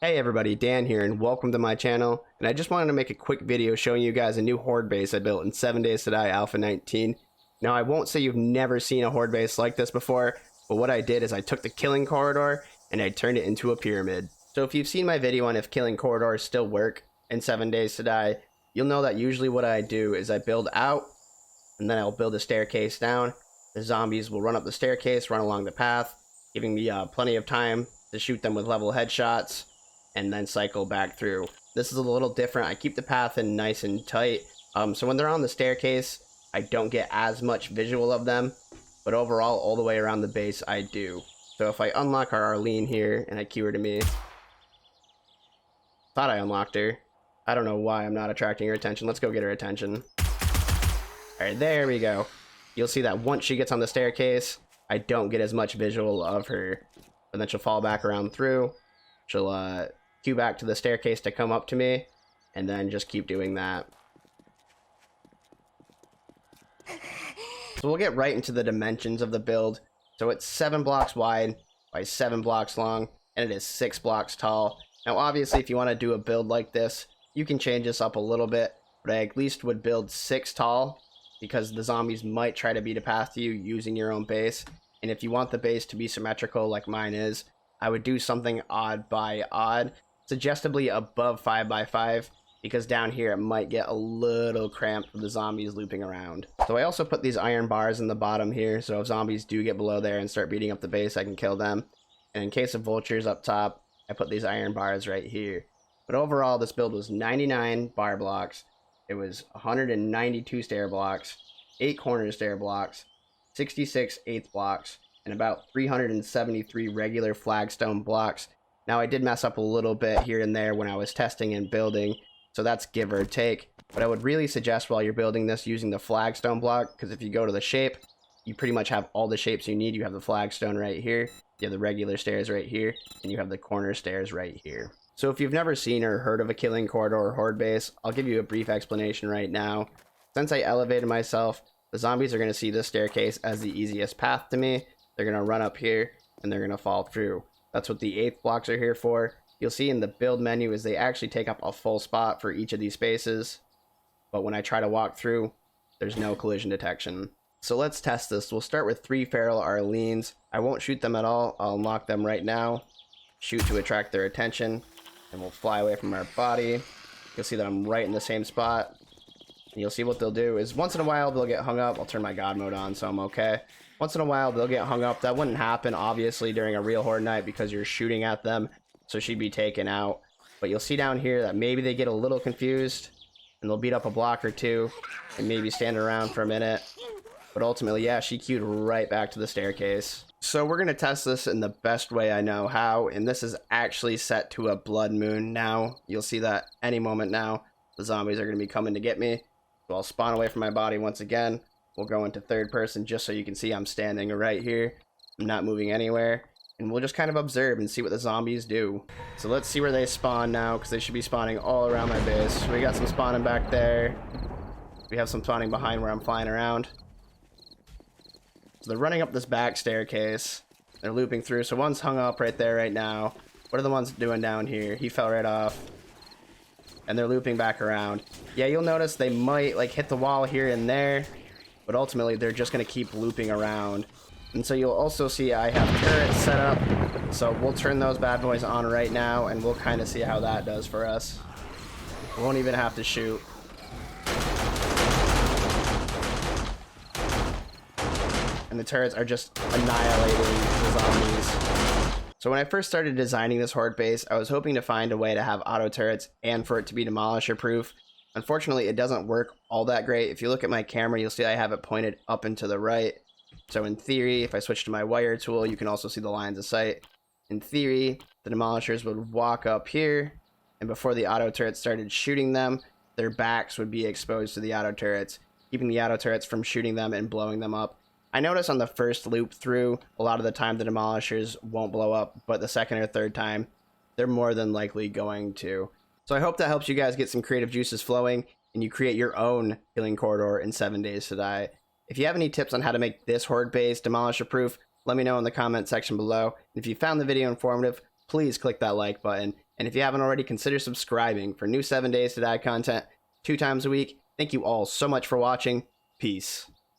Hey everybody, Dan here and welcome to my channel, and I just wanted to make a quick video showing you guys a new Horde base I built in 7 Days to Die Alpha 19. Now I won't say you've never seen a Horde base like this before, but what I did is I took the killing corridor and I turned it into a pyramid. So if you've seen my video on if killing corridors still work in 7 Days to Die, you'll know that usually what I do is I build out and then I'll build a staircase down. The zombies will run up the staircase, run along the path, giving me plenty of time to shoot them with level headshots and then cycle back through. This is a little different. I keep the path in nice and tight. So when they're on the staircase, I don't get as much visual of them, but overall, all the way around the base, I do. So if I unlock our Arlene here and I cue her to me, thought I unlocked her. I don't know why I'm not attracting her attention. Let's go get her attention. All right, there we go. You'll see that once she gets on the staircase, I don't get as much visual of her, and then she'll fall back around through. She'll cue back to the staircase to come up to me, and then just keep doing that. So we'll get right into the dimensions of the build. So it's 7 blocks wide by 7 blocks long, and it is 6 blocks tall. Now obviously if you want to do a build like this, you can change this up a little bit, but I at least would build 6 tall, because the zombies might try to beat a path to you using your own base. And if you want the base to be symmetrical like mine is, I would do something odd by odd, suggestively above 5 by 5, because down here it might get a little cramped with the zombies looping around. So I also put these iron bars in the bottom here, so if zombies do get below there and start beating up the base, I can kill them. And in case of vultures up top, I put these iron bars right here. But overall, this build was 99 bar blocks, it was 192 stair blocks, 8 corner stair blocks, 66 eighth blocks, and about 373 regular flagstone blocks. Now I did mess up a little bit here and there when I was testing and building, so that's give or take. But I would really suggest while you're building this using the flagstone block, because if you go to the shape, you pretty much have all the shapes you need. You have the flagstone right here, you have the regular stairs right here, and you have the corner stairs right here. So if you've never seen or heard of a killing corridor or horde base, I'll give you a brief explanation right now. Since I elevated myself, the zombies are going to see this staircase as the easiest path to me. They're going to run up here and they're going to fall through. That's what the 8th blocks are here for. You'll see in the build menu is they actually take up a full spot for each of these spaces. But when I try to walk through, there's no collision detection. So let's test this. We'll start with 3 feral Arlenes. I won't shoot them at all. I'll unlock them right now. Shoot to attract their attention. And we'll fly away from our body. You'll see that I'm right in the same spot. And you'll see what they'll do is once in a while they'll get hung up. I'll turn my god mode on so I'm okay. Once in a while they'll get hung up. That wouldn't happen obviously during a real horde night because you're shooting at them, so she'd be taken out. But you'll see down here that maybe they get a little confused and they'll beat up a block or two and maybe stand around for a minute. But ultimately, yeah, she queued right back to the staircase. So we're going to test this in the best way I know how, and this is actually set to a blood moon now. You'll see that any moment now the zombies are going to be coming to get me. So I'll spawn away from my body once again. We'll go into 3rd person just so you can see I'm standing right here. I'm not moving anywhere. And we'll just kind of observe and see what the zombies do. So let's see where they spawn now, because they should be spawning all around my base. We got some spawning back there. We have some spawning behind where I'm flying around. So they're running up this back staircase. They're looping through. So one's hung up right there right now. What are the ones doing down here? He fell right off. And they're looping back around. Yeah, you'll notice they might like hit the wall here and there, but ultimately they're just going to keep looping around. And so you'll also see I have turrets set up, so we'll turn those bad boys on right now and we'll kind of see how that does for us. We won't even have to shoot. And the turrets are just annihilating the zombies. So when I first started designing this horde base, I was hoping to find a way to have auto turrets and for it to be demolisher proof. Unfortunately, it doesn't work all that great. If you look at my camera, you'll see I have it pointed up and to the right. So in theory, if I switch to my wire tool, you can also see the lines of sight. In theory, the demolishers would walk up here, and before the auto turrets started shooting them, their backs would be exposed to the auto turrets, keeping the auto turrets from shooting them and blowing them up. I noticed on the first loop through, a lot of the time the demolishers won't blow up, but the second or third time, they're more than likely going to. So I hope that helps you guys get some creative juices flowing, and you create your own killing corridor in 7 Days to Die. If you have any tips on how to make this horde base demolisher proof, let me know in the comment section below. And if you found the video informative, please click that like button. And if you haven't already, consider subscribing for new 7 Days to Die content 2 times a week. Thank you all so much for watching. Peace.